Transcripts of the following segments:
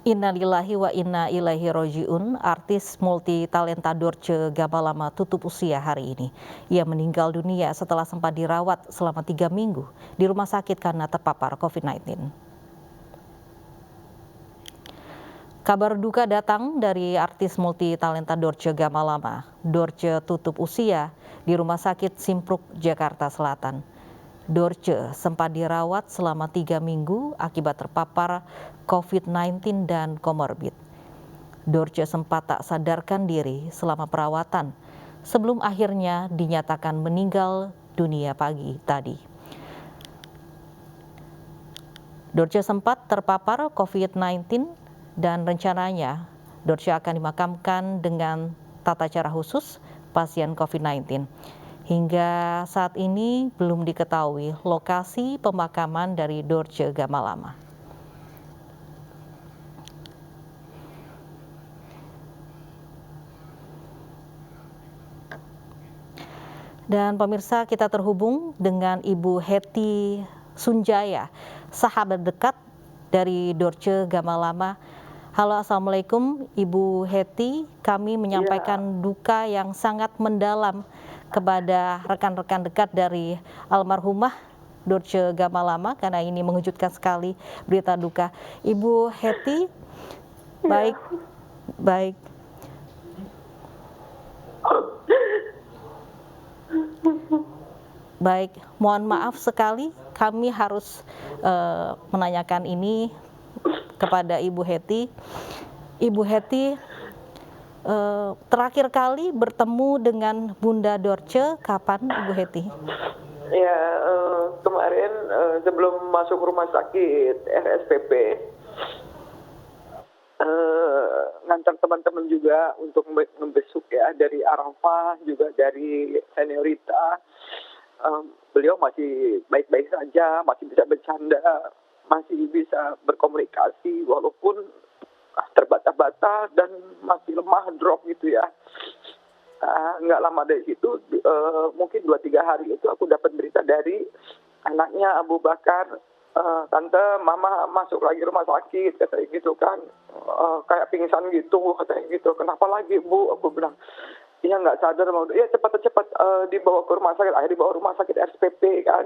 Innalillahi wa inna ilaihi roji'un, artis multi talenta Dorce Gamalama tutup usia hari ini. Ia meninggal dunia setelah sempat dirawat selama 3 minggu di rumah sakit karena terpapar COVID-19. Kabar duka datang dari artis multi talenta Dorce Gamalama. Dorce tutup usia di Rumah Sakit Simpruk, Jakarta Selatan. Dorce sempat dirawat selama 3 minggu akibat terpapar COVID-19 dan komorbid. Dorce sempat tak sadarkan diri selama perawatan sebelum akhirnya dinyatakan meninggal dunia pagi tadi. Dorce sempat terpapar COVID-19 dan rencananya Dorce akan dimakamkan dengan tata cara khusus pasien COVID-19. Hingga saat ini belum diketahui lokasi pemakaman dari Dorce Gamalama. Dan pemirsa, kita terhubung dengan Ibu Hetty Sunjaya, sahabat dekat dari Dorce Gamalama. Halo, assalamualaikum Ibu Hetty. Kami menyampaikan duka yang sangat mendalam kepada rekan-rekan dekat dari almarhumah Dorce Gamalama karena ini mengejutkan sekali berita duka. Ibu Hetty, baik. Baik, mohon maaf sekali kami harus menanyakan ini kepada Ibu Hetty. Ibu Hetty, terakhir kali bertemu dengan Bunda Dorce kapan, Ibu Hetty? Ya, kemarin sebelum masuk rumah sakit RSPP, ngantar teman-teman juga untuk membesuk ya, dari Arafah juga dari Seniorita. Beliau masih baik-baik saja, masih bisa bercanda, masih bisa berkomunikasi walaupun terbata-bata dan masih lemah, drop gitu ya. Nggak lama dari situ, mungkin 2-3 hari itu aku dapat berita dari anaknya Abu Bakar, tante mama masuk lagi rumah sakit katanya gitu kan, kayak pingsan gitu katanya gitu. Kenapa lagi Bu? Aku bilang iya nggak sadar, mau ya cepat dibawa ke rumah sakit. Akhirnya dibawa rumah sakit RSPP kan.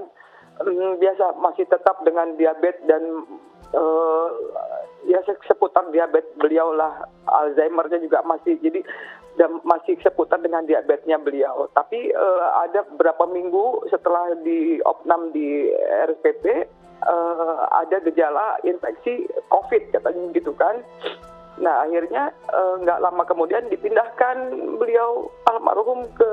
Biasa masih tetap dengan diabetes dan ya seputar diabetes beliau lah, Alzheimer-nya juga masih, jadi dan masih seputar dengan diabetesnya beliau. Tapi ada beberapa minggu setelah di opnam di RSPP ada gejala infeksi COVID katanya gitu kan. Nah akhirnya nggak lama kemudian dipindahkan beliau almarhum ke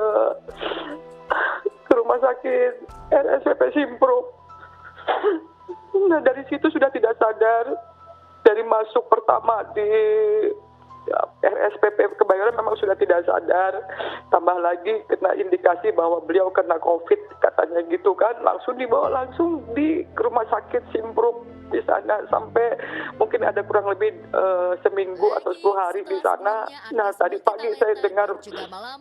rumah sakit RSPP Simpruk. Nah dari situ sudah tidak sadar. Dari masuk pertama di RSPP Kebayoran memang sudah tidak sadar. Tambah lagi kena indikasi bahwa beliau kena COVID katanya gitu kan. Langsung dibawa langsung di rumah sakit Simpruk di sana sampai mungkin ada kurang lebih seminggu atau 10 hari di sana. Nah tadi pagi saya dengar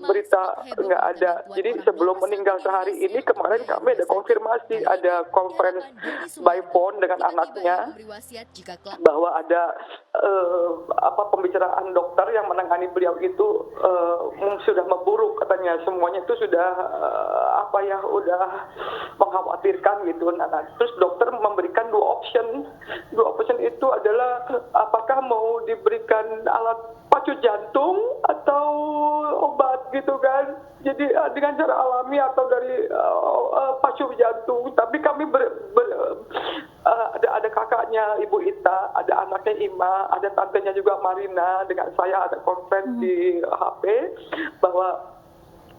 berita nggak ada. Jadi sebelum meninggal sehari ini, kemarin kami ada konfirmasi, ada conference by phone dengan anaknya bahwa ada pembicaraan dokter yang menangani beliau itu sudah memburuk katanya. Semuanya itu sudah udah mengkhawatirkan gitu. Nah, terus dokter memberikan dua option itu adalah apakah mau diberikan alat pacu jantung atau obat gitu kan. Jadi dengan cara alami atau dari pacu jantung. Tapi kami ada kakaknya Ibu Ita, ada anaknya Ima, ada tantenya juga Marina, dengan saya ada konferensi di HP bahwa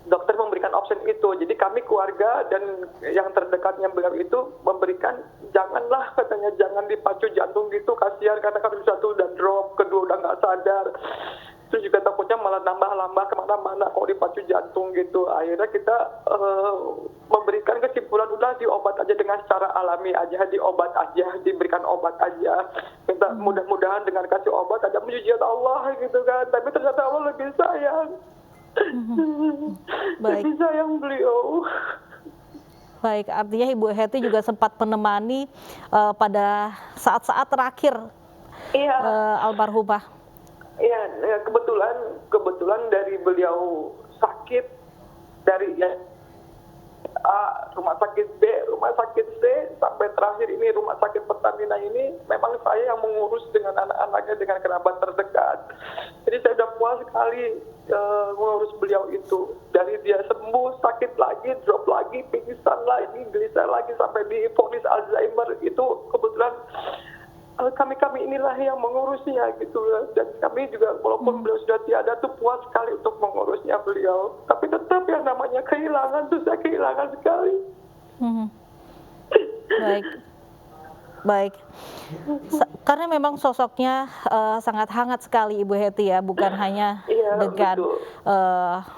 dokter memberikan option itu. Jadi kami keluarga dan yang terdekatnya beliau itu memberikan, janganlah katanya, jangan dipacu jantung gitu, kasihan karena kami satu udah drop, kedua udah nggak sadar, terus juga takutnya malah nambah kemana-mana kalau dipacu jantung gitu. Akhirnya kita memberikan kesimpulan udah diobat aja dengan secara alami aja, diobat aja, diberikan obat aja. Minta mudah-mudahan dengan kasih obat ada mujizat Allah gitu kan. Tapi ternyata Allah lebih sayang. Baik. Lebih sayang beliau. Baik, artinya Ibu Hetty juga sempat menemani pada saat-saat terakhir Iya, almarhumah? iya, ya, kebetulan dari beliau sakit dari ya rumah sakit B, rumah sakit C, sampai terakhir ini rumah sakit Pertamina ini, memang saya yang mengurus dengan anak-anaknya, dengan kerabat terdekat. Jadi saya udah puas sekali mengurus beliau itu. Dari dia sembuh, sakit lagi, drop lagi, pingsan lagi, gelisah lagi, sampai divonis Alzheimer, itu kebetulan kami inilah yang mengurusnya gitu ya. Dan kami juga walaupun beliau sudah tiada tuh puas sekali untuk mengurusnya beliau, tapi tetap yang namanya kehilangan tuh saya kehilangan sekali. Baik, baik. Karena memang sosoknya sangat hangat sekali Ibu Hetty ya, bukan hanya Iya, dengan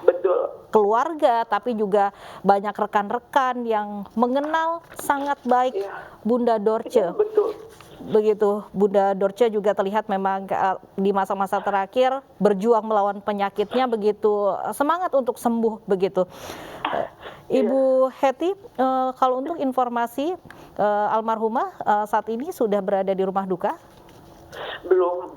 betul. keluarga, tapi juga banyak rekan-rekan yang mengenal sangat baik Iya. Bunda Dorce. Iya, betul. Begitu, Bunda Dorce juga terlihat memang di masa-masa terakhir berjuang melawan penyakitnya, begitu semangat untuk sembuh begitu. Ibu Hetty, kalau untuk informasi almarhumah saat ini sudah berada di rumah duka? Belum.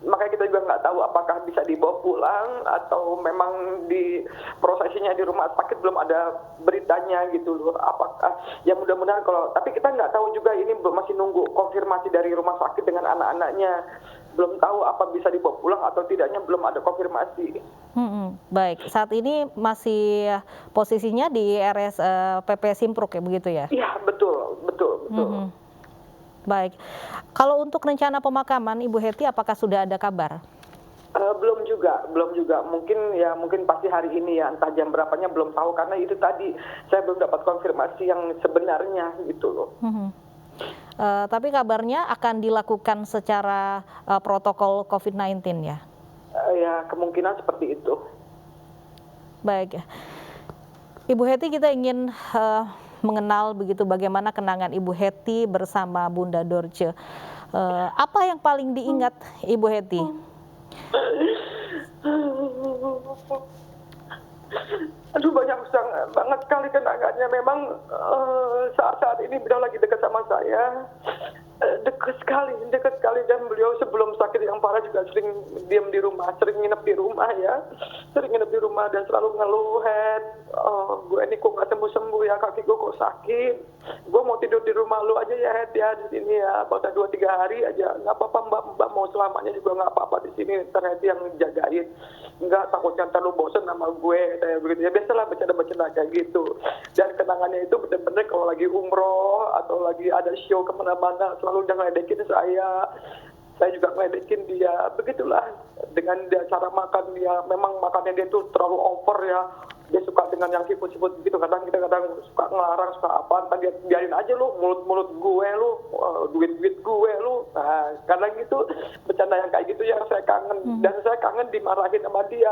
Makanya kita juga nggak tahu apakah bisa dibawa pulang atau memang di prosesinya di rumah sakit, belum ada beritanya gitu loh. Apakah ya mudah-mudahan tapi kita nggak tahu juga, ini masih nunggu konfirmasi dari rumah sakit dengan anak-anaknya. Belum tahu apa bisa dibawa pulang atau tidaknya, belum ada konfirmasi. Baik, saat ini masih posisinya di RSPP Simpruk ya, begitu ya? Iya, betul. Baik, kalau untuk rencana pemakaman Ibu Hetty apakah sudah ada kabar? Belum juga. Mungkin pasti hari ini ya, entah jam berapanya belum tahu, karena itu tadi saya belum dapat konfirmasi yang sebenarnya gitu loh. Tapi kabarnya akan dilakukan secara protokol COVID-19 ya? Ya, kemungkinan seperti itu. Baik, Ibu Hetty, kita ingin mengenal begitu bagaimana kenangan Ibu Hetty bersama Bunda Dorce. Apa yang paling diingat Ibu Hetty? Aduh, banget sekali kenangannya. Memang saat-saat ini beliau lagi dekat sama saya, dekat sekali. Dan beliau sebelum sakit yang parah juga sering diam di rumah, sering nginep di rumah dan selalu ngeluh, gue ini kok nggak sembuh ya, kaki gue kok sakit, gue mau tidur di rumah lu aja ya, Het ya, di sini ya, baru 2-3 hari aja, nggak apa-apa mbak mau selamanya juga nggak apa-apa di sini, ntar Het yang jagain, nggak, takutnya ntar lu bosen sama gue, kayak begitu ya, biasalah bercanda kayak gitu. Dan kenangannya itu bener-bener kalau lagi umroh atau lagi ada show kemana-mana, selalu dia ngeledekin saya juga ngeledekin dia, begitulah. Dengan dia cara makan dia, memang makannya dia tuh terlalu over ya, dia suka dengan yang siput-siput gitu, kadang suka ngelarang, suka apa, entar dia biarin aja lu, mulut gue lu, duit gue lu. Nah, kadang gitu, bercanda yang kayak gitu yang saya kangen. Dan saya kangen dimarahin sama dia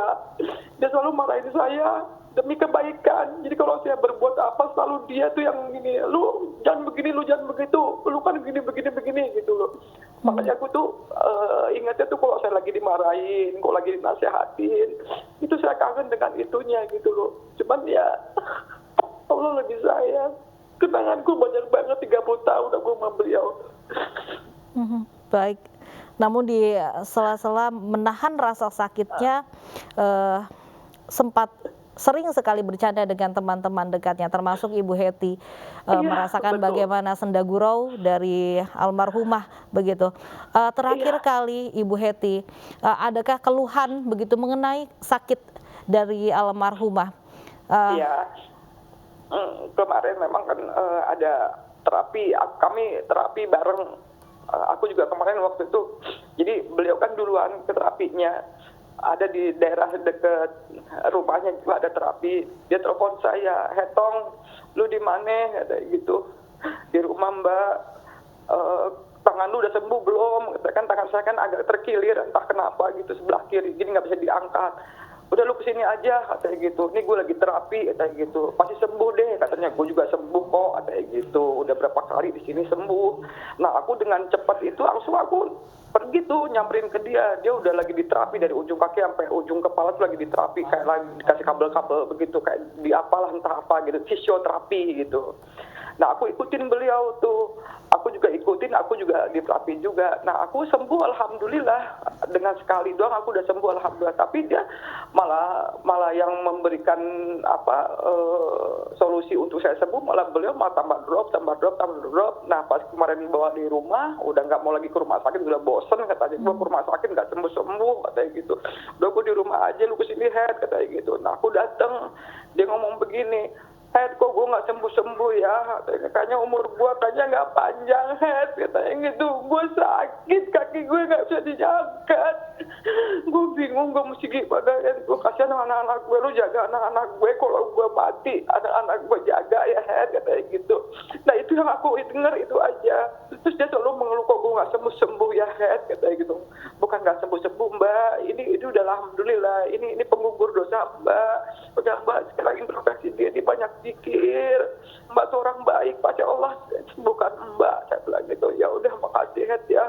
selalu marahin saya demi kebaikan. Jadi kalau saya berbuat apa, selalu dia tuh yang ini, lu jangan begini, lu jangan begitu, lu kan begini gitu loh. Makanya aku tuh ingatnya tuh kalau saya lagi dimarahin, kalau lagi dinasehatin, itu saya kangen dengan itunya gitu loh. Cuman ya Allah lebih sayang. Kenanganku banyak banget, 30 tahun aku sama beliau. Baik, namun di sela-sela menahan rasa sakitnya, sempat sering sekali bercanda dengan teman-teman dekatnya, termasuk Ibu Hetty, merasakan betul. bagaimana senda gurau dari almarhumah begitu. Terakhir kali Ibu Hetty, adakah keluhan begitu mengenai sakit dari almarhumah? Iya, kemarin memang kan ada terapi, kami terapi bareng. Aku juga kemarin waktu itu, jadi beliau kan duluan ke terapinya, ada di daerah dekat rumahnya juga ada terapi. Dia telepon saya, Hetong, lu di mana? Kata gitu. Di rumah mbak, tangan lu udah sembuh belum? Katakan tangan saya kan agak terkilir, entah kenapa gitu, sebelah kiri, jadi nggak bisa diangkat. Udah lu kesini aja, katanya gitu. Ini gue lagi terapi, katanya gitu. Pasti sembuh deh, katanya. Gue juga sembuh kok, katanya gitu. Udah berapa kali di sini sembuh. Nah, aku dengan cepat itu langsung aku pergi tuh nyamperin ke dia. Dia udah lagi diterapi dari ujung kaki sampai ujung kepala tuh lagi diterapi, kayak lagi dikasih kabel-kabel begitu, kayak di apalah entah apa gitu, fisioterapi gitu. Nah, aku ikutin beliau tuh. Aku juga juga ikutin, aku juga diterapi juga. Nah aku sembuh alhamdulillah, dengan sekali doang aku udah sembuh alhamdulillah. Tapi dia malah yang memberikan solusi untuk saya sembuh, malah beliau malah tambah drop. Nah pas kemarin dibawa di rumah, udah nggak mau lagi ke rumah sakit, udah bosen katanya, gua ke rumah sakit nggak sembuh katanya gitu. Udah gua di rumah aja, lu kesini head katanya gitu. Nah aku datang, dia ngomong begini, Head, kok gue nggak sembuh-sembuh ya? Kayaknya umur gue kayaknya nggak panjang, Head. Katanya gitu, gue sakit, kaki gue nggak bisa diangkat. Gue bingung, gue mesti gimana, Head. Gue kasihan anak-anak gue, lu jaga anak-anak gue. Kalau gue mati, anak-anak gue jaga ya, Head. Katanya gitu. Nah itu yang aku denger itu aja. Terus dia selalu mengeluh, kok gue nggak sembuh-sembuh ya, Head. Katanya gitu. Bukan nggak sembuh-sembuh, Mbak. Ini udah alhamdulillah. Ini penggugur dosa, Mbak. Udah, Mbak, sekarang introspeksi dia banyak pikir, Mbak seorang baik, pasti Allah sembuhkan Mbak. Saya bilang gitu, ya udah makasih Head ya.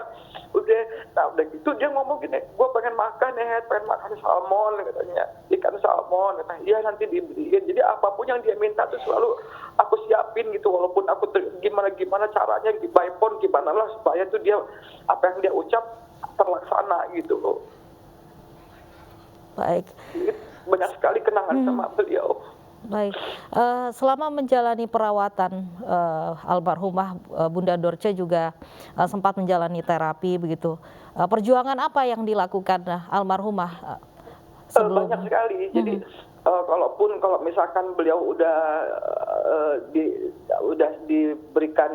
Udah, nah udah gitu dia ngomong gini, gue pengen makan ya Head, pengen makan salmon katanya, ikan salmon katanya, iya nanti dibeliin. Jadi apapun yang dia minta tuh selalu aku siapin gitu, walaupun aku gimana caranya, by phone gimana lah supaya tuh dia apa yang dia ucap terlaksana gitu loh. Baik. Banyak sekali kenangan sama beliau. Baik, selama menjalani perawatan almarhumah Bunda Dorce juga sempat menjalani terapi begitu. Perjuangan apa yang dilakukan almarhumah sebelum? Banyak sekali. Jadi kalau misalkan beliau udah diberikan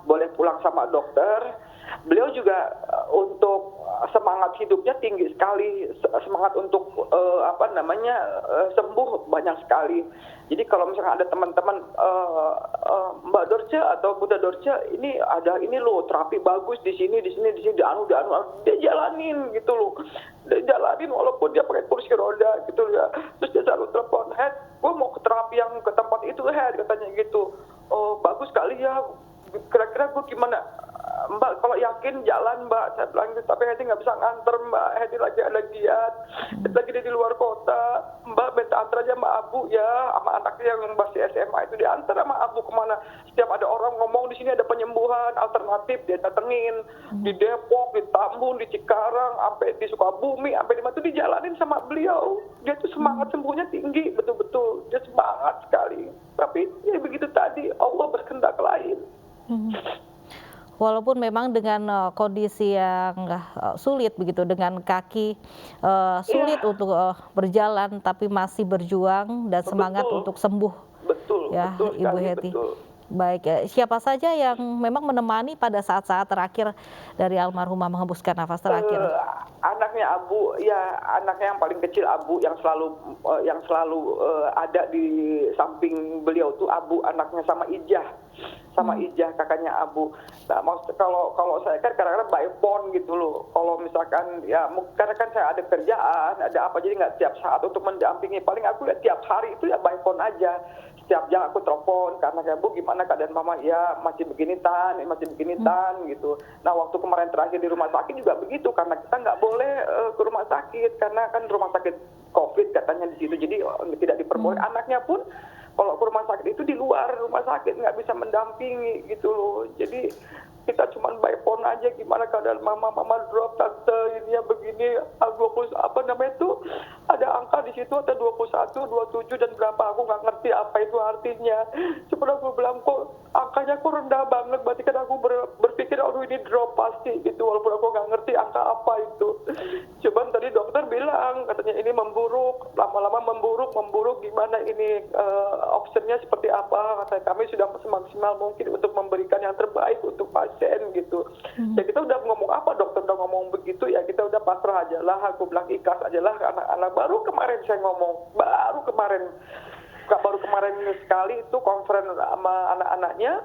boleh pulang sama dokter, beliau juga untuk semangat hidupnya tinggi sekali, semangat untuk sembuh banyak sekali. Jadi kalau misalkan ada teman-teman Mbak Dorce atau Bunda Dorce, ini loh terapi bagus di sini anu dia jalanin gitu loh. Dia jalanin walaupun dia pakai kursi roda gitu ya. Terus dia selalu telepon, Head, gue mau ke terapi yang ke tempat itu, Head, katanya gitu. Oh bagus kali ya, kira-kira gue gimana? Mbak kalau yakin jalan Mbak, saya bilang gitu, tapi Hedi nggak bisa nganter Mbak, Hedi lagi ada giat, lagi di luar kota, Mbak minta antar aja sama Abu ya, sama anaknya yang masih SMA itu diantar sama Abu kemana. Setiap ada orang ngomong di sini ada penyembuhan alternatif, dia datengin di Depok, di Tambun, di Cikarang, sampai di Sukabumi, sampai di mana tuh dijalanin sama beliau. Dia tuh semangat sembuhnya tinggi, betul-betul dia semangat sekali. Tapi ya begitu tadi, Allah berkehendak lain. Walaupun memang dengan kondisi yang sulit begitu, dengan kaki sulit untuk berjalan, tapi masih berjuang dan semangat untuk sembuh. Betul, ya betul Ibu sekali, Heti. betul. Baik, siapa saja yang memang menemani pada saat-saat terakhir dari almarhumah menghembuskan nafas terakhir? Anaknya Abu, ya anaknya yang paling kecil Abu yang selalu ada di samping beliau tuh Abu, anaknya sama Ijah kakaknya Abu. Nah, kalau saya kan kadang-kadang by phone gitu loh. Kalau misalkan ya karena kan saya ada kerjaan, ada apa, jadi nggak tiap saat untuk mendampingi. Paling aku ya tiap hari itu ya by phone aja. Setiap jam aku telepon karena kayak Bu gimana keadaan Mama, ya masih begini tan gitu. Nah waktu kemarin terakhir di rumah sakit juga begitu, karena kita nggak boleh ke rumah sakit karena kan rumah sakit COVID katanya di situ, jadi tidak diperbolehkan. Anaknya pun kalau ke rumah sakit itu di luar rumah sakit nggak bisa mendampingi gitu loh. Jadi kita cuma by phone aja, gimana keadaan mama drop tante, ini ya begini, 20 apa namanya itu ada angka di situ, ada 21, 27 dan berapa, aku nggak ngerti apa itu artinya. Cuma aku bilang kok angkanya kok rendah banget, berarti kan aku berpikir aduh ini drop pasti gitu, walaupun aku nggak ngerti angka apa itu. Cuman tadi dokter bilang katanya ini memburuk, lama-lama memburuk, gimana ini optionnya seperti apa, kata kami sudah semaksimal mungkin untuk memberikan yang terbaik untuk pasien gitu. Ya kita udah ngomong apa, dokter udah ngomong begitu ya kita udah pasrah aja lah, aku bilang ikhlas aja lah ke anak-anak. Baru kemarin saya ngomong, baru kemarin sekali itu conference sama anak-anaknya,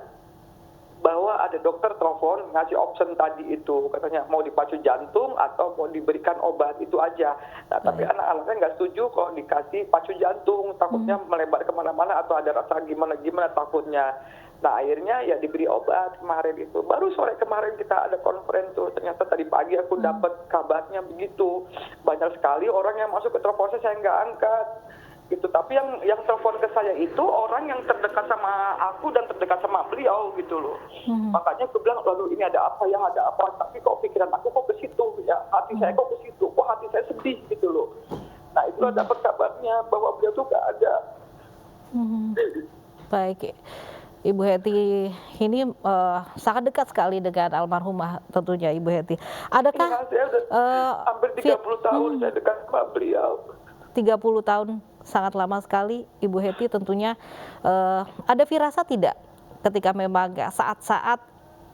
bahwa ada dokter telepon ngasih option tadi itu, katanya mau dipacu jantung atau mau diberikan obat, itu aja. Nah tapi anak-anaknya nggak setuju kalau dikasih pacu jantung, takutnya melebar kemana-mana atau ada rasa gimana takutnya. Nah akhirnya ya diberi obat kemarin itu. Baru sore kemarin kita ada konferensi tuh, ternyata tadi pagi aku dapat kabarnya begitu. Banyak sekali orang yang masuk ke telepon saya nggak angkat. gitu. Tapi yang telepon ke saya itu orang yang terdekat sama aku dan terdekat sama beliau gitu loh. Makanya aku bilang, lalu ini ada apa ya, ada apa, tapi kok pikiran aku kok ke situ ya, hati saya kok ke situ, kok hati saya sedih gitu loh. Nah itulah dapat kabarnya bahwa beliau tuh gak ada. Baik, Ibu Heti ini sangat dekat sekali dengan almarhumah tentunya Ibu Heti. Adakah Iya, saya udah hampir 30 tahun saya dekat sama beliau. 30 tahun sangat lama sekali Ibu Heti tentunya. Ada firasat tidak ketika memang saat-saat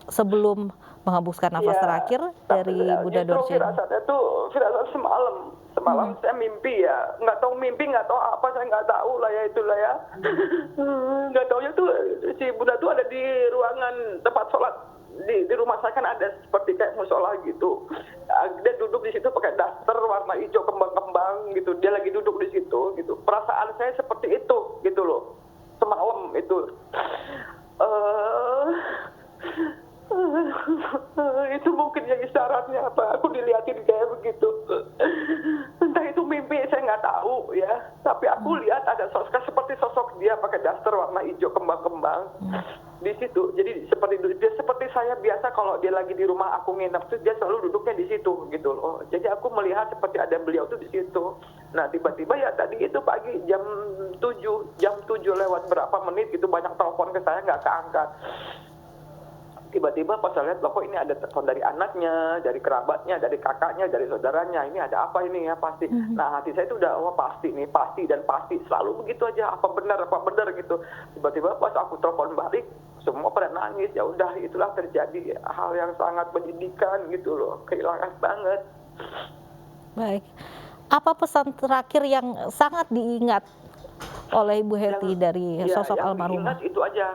sebelum menghembuskan nafas terakhir dari Bunda Dorce? Firasatnya tuh firasat semalam saya mimpi ya, nggak tahu mimpi, nggak tahu apa, saya nggak tahu lah ya, itulah ya. Nggak tahunya tuh si Bunda tuh ada di ruangan tempat sholat di rumah saya, kan ada seperti kayak musola gitu. Dia duduk di situ pakai daster warna hijau kembang-kembang gitu, dia lagi duduk di situ gitu. Perasaan saya seperti itu gitu loh semalam itu. Itu mungkin yang isyaratnya apa, aku dilihatin kayak begitu. Entah itu mimpi, saya nggak tahu ya, tapi aku lihat ada sosok seperti sosok dia pakai daster warna hijau kembang-kembang di situ. Jadi seperti saya biasa kalau dia lagi di rumah aku nginep tuh dia selalu duduknya di situ gitu loh. Jadi aku melihat seperti ada beliau tuh di situ. Nah tiba-tiba ya tadi itu pagi jam 7 lewat berapa menit gitu, banyak telepon ke saya nggak keangkat. Tiba-tiba pas saya lihat, loh kok ini ada telepon dari anaknya, dari kerabatnya, dari kakaknya, dari saudaranya, ini ada apa ini ya pasti. Nah hati saya itu udah, wah pasti nih, pasti dan pasti, selalu begitu aja, apa benar gitu. Tiba-tiba pas aku telepon balik, semua pada nangis, ya udah itulah terjadi hal yang sangat menyedihkan gitu loh, kehilangan banget. Baik, apa pesan terakhir yang sangat diingat oleh Ibu Heti dari sosok almarhumah? Ingat itu aja,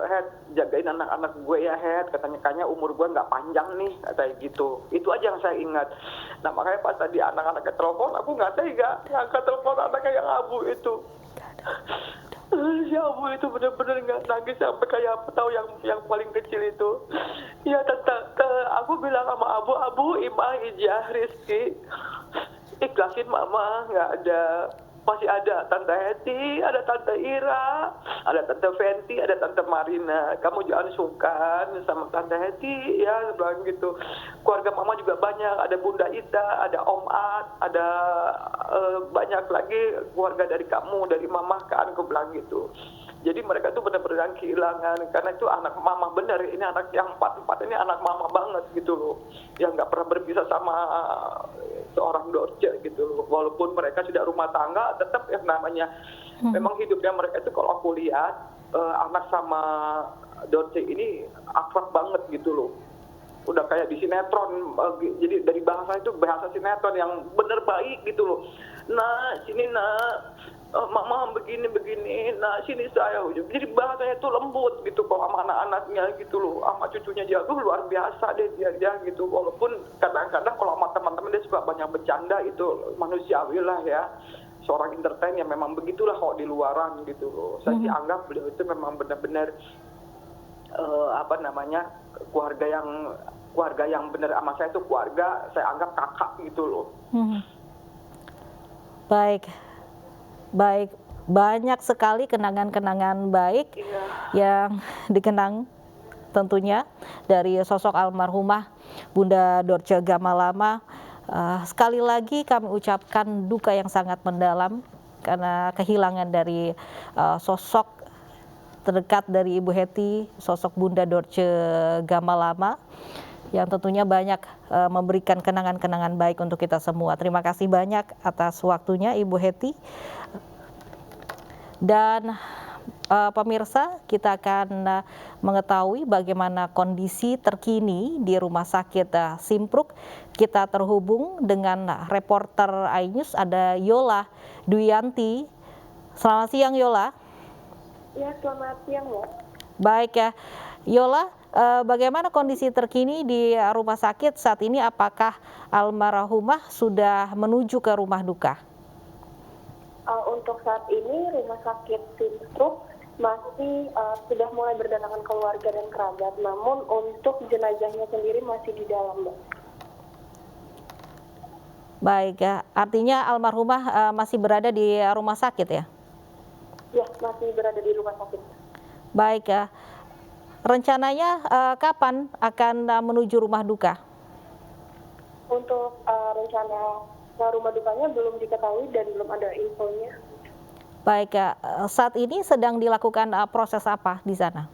Het, jagain anak-anak gue ya Het, katanya umur gue nggak panjang nih, kayak gitu. Itu aja yang saya ingat. Nah makanya pas tadi anak-anaknya telepon, aku nggak tega ngangkat telepon anaknya yang Abu itu. Si Abu itu bener-bener nggak nangis sampai kayak apa tahu yang paling kecil itu. Ya aku bilang sama Abu, Imah, Ijah, Rizky, ikhlasin mama, nggak ada. Masih ada Tante Heti, ada Tante Ira, ada Tante Fenty, ada Tante Marina. Kamu jangan sungkan sama Tante Heti ya, bilang gitu. Keluarga mama juga banyak, ada Bunda Ida, ada Om Ad, ada banyak lagi keluarga dari kamu, dari mama kan, aku bilang gitu. Jadi mereka tuh benar-benar kehilangan, karena itu anak mama bener, ini anak yang empat ini anak mama banget gitu loh, yang nggak pernah berpisah sama seorang Dorce gitu loh. Walaupun mereka sudah rumah tangga, tetap yang namanya memang hidupnya mereka itu kalau aku lihat anak sama Dorce ini akrab banget gitu loh. Udah kayak di sinetron, jadi dari bahasa itu bahasa sinetron yang bener baik gitu loh. Nah sini nak, mama begini, nah sini saya. Jadi bahasanya tuh lembut gitu kalau sama anak-anaknya gitu loh, sama cucunya dia tuh luar biasa deh dia gitu. Walaupun kadang-kadang kalau sama teman-teman dia suka banyak bercanda, itu manusiawi lah ya. Seorang entertain yang memang begitulah kalau di luaran gitu loh. Saya sih anggap beliau itu memang benar-benar keluarga yang benar sama saya itu keluarga, saya anggap kakak gitu loh. Baik, banyak sekali kenangan-kenangan baik yang dikenang tentunya dari sosok almarhumah Bunda Dorce Gamalama. Sekali lagi kami ucapkan duka yang sangat mendalam karena kehilangan dari sosok terdekat dari Ibu Heti, sosok Bunda Dorce Gamalama, yang tentunya banyak memberikan kenangan-kenangan baik untuk kita semua. Terima kasih banyak atas waktunya Ibu Heti. Dan pemirsa, kita akan mengetahui bagaimana kondisi terkini di Rumah Sakit Simpruk. Kita terhubung dengan reporter iNews, ada Yola Duyanti. Selamat siang Yola. Ya, selamat siang Mbak. Baik ya, Yola, bagaimana kondisi terkini di rumah sakit saat ini? Apakah almarhumah sudah menuju ke rumah duka? Untuk saat ini Rumah Sakit Simpruk masih sudah mulai berdatangan keluarga dan kerabat, namun untuk jenazahnya sendiri masih di dalam, Mbak. Baik ya, artinya almarhumah masih berada di rumah sakit ya? Ya, masih berada di rumah sakit. Baik ya, rencananya kapan akan menuju rumah duka? Untuk rencana rumah dukanya belum diketahui dan belum ada infonya. Baik ya, saat ini sedang dilakukan proses apa di sana?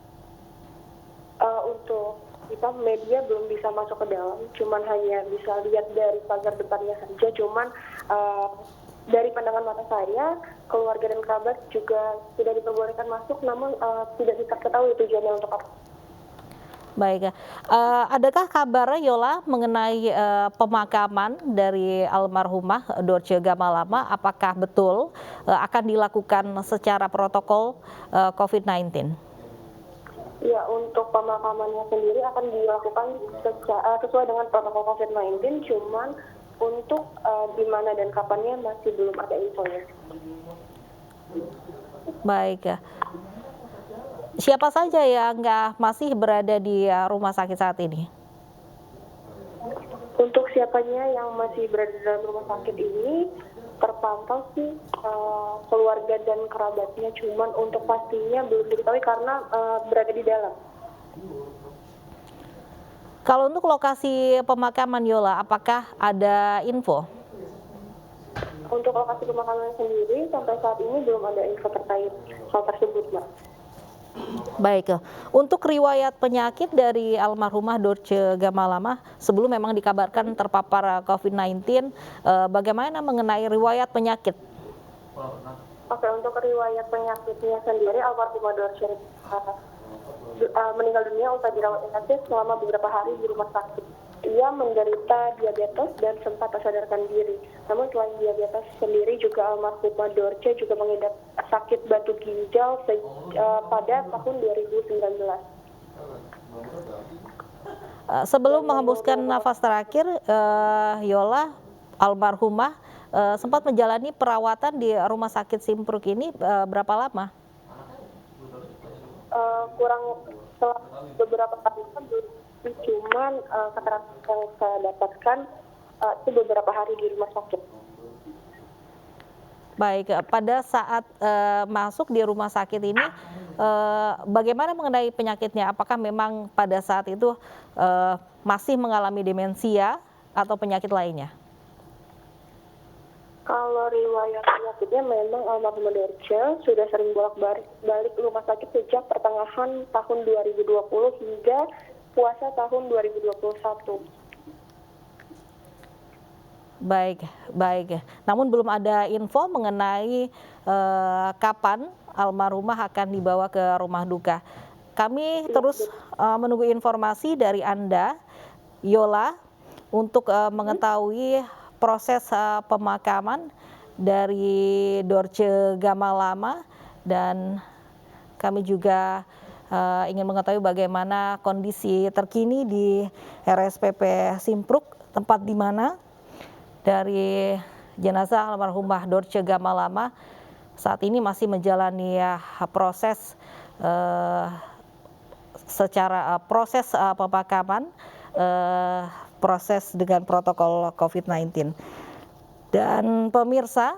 Untuk kita media belum bisa masuk ke dalam, cuman hanya bisa lihat dari pagar depannya saja. Cuman dari pandangan mata saya, keluarga dan kerabat juga tidak diperbolehkan masuk, namun tidak diketahui tujuannya untuk apa. Baik ya, adakah kabar Yola mengenai pemakaman dari almarhumah Dorce Gamalama? Apakah betul akan dilakukan secara protokol COVID-19? Ya, untuk pemakamannya sendiri akan dilakukan sesuai dengan protokol COVID-19, cuman untuk di mana dan kapannya masih belum ada infonya. Baik ya. Siapa saja yang masih berada di rumah sakit saat ini? Untuk siapanya yang masih berada dalam rumah sakit ini, terpantau sih keluarga dan kerabatnya, cuman untuk pastinya belum diketahui karena berada di dalam. Kalau untuk lokasi pemakaman Yola, apakah ada info? Untuk lokasi pemakaman sendiri, sampai saat ini belum ada info terkait hal tersebut, Mbak. Baik, untuk riwayat penyakit dari almarhumah Dorce Gamalama, sebelum memang dikabarkan terpapar COVID-19, bagaimana mengenai riwayat penyakit? Oke, untuk riwayat penyakitnya sendiri, almarhumah Dorce meninggal dunia usai dirawat intensif selama beberapa hari di rumah sakit. Ia menderita diabetes dan sempat tak sadarkan diri. Namun selain diabetes sendiri juga almarhumah Dorce juga mengidap sakit batu ginjal pada tahun 2019. Sebelum menghembuskan nafas terakhir, Yola almarhumah sempat menjalani perawatan di rumah sakit Simpruk ini berapa lama? Kurang beberapa kali cuman keterangan yang saya dapatkan itu beberapa hari di rumah sakit. Baik, pada saat masuk di rumah sakit ini, bagaimana mengenai penyakitnya? Apakah memang pada saat itu masih mengalami demensia atau penyakit lainnya? Kalau riwayat penyakitnya memang almarhumah Dorce sudah sering bolak-balik rumah sakit sejak pertengahan tahun 2020 hingga puasa tahun 2021. Baik, baik. Namun belum ada info mengenai kapan almarhumah akan dibawa ke rumah duka. Kami terus menunggu informasi dari Anda, Yola, untuk mengetahui proses pemakaman dari Dorce Gamalama, dan kami juga ingin mengetahui bagaimana kondisi terkini di RSPP Simpruk, tempat di mana dari jenazah almarhumah Dorce Gamalama saat ini masih menjalani proses proses pemakaman, proses dengan protokol COVID-19. Dan pemirsa,